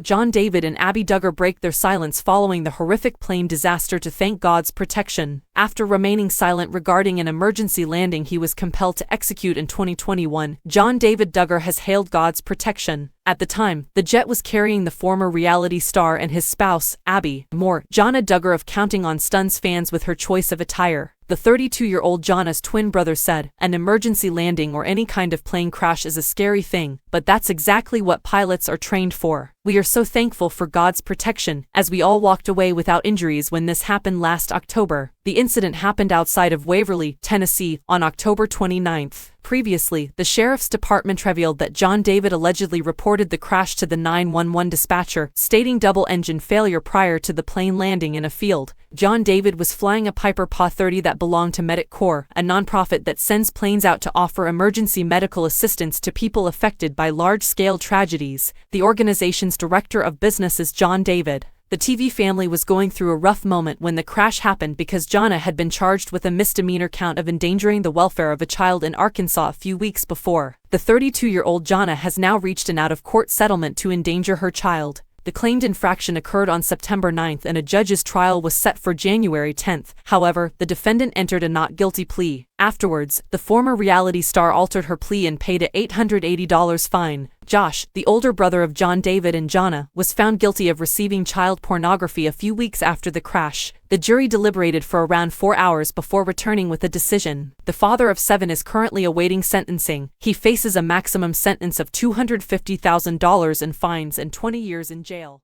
John David and Abby Duggar break their silence following the horrific plane disaster to thank God's protection. After remaining silent regarding an emergency landing he was compelled to execute in 2021, John David Duggar has hailed God's protection. At the time, the jet was carrying the former reality star and his spouse, Abby. More, Jonna Duggar of Counting On stuns fans with her choice of attire. The 32-year-old Jonna's twin brother said, "An emergency landing or any kind of plane crash is a scary thing, but that's exactly what pilots are trained for. We are so thankful for God's protection, as we all walked away without injuries when this happened last October." The incident happened outside of Waverly, Tennessee, on October 29th. Previously, the sheriff's department revealed that John David allegedly reported the crash to the 911 dispatcher, stating double engine failure prior to the plane landing in a field. John David was flying a Piper PA 30 that belonged to Medic Corps, a nonprofit that sends planes out to offer emergency medical assistance to people affected by large-scale tragedies. The organization's director of business is John David. The TV family was going through a rough moment when the crash happened because Jonna had been charged with a misdemeanor count of endangering the welfare of a child in Arkansas a few weeks before. The 32-year-old Jonna has now reached an out-of-court settlement to endanger her child. The claimed infraction occurred on September 9th and a judge's trial was set for January 10th. However, the defendant entered a not guilty plea. Afterwards, the former reality star altered her plea and paid a $880 fine. Josh, the older brother of John David and Jonna, was found guilty of receiving child pornography a few weeks after the crash. The jury deliberated for around 4 hours before returning with a decision. The father of 7 is currently awaiting sentencing. He faces a maximum sentence of $250,000 in fines and 20 years in jail.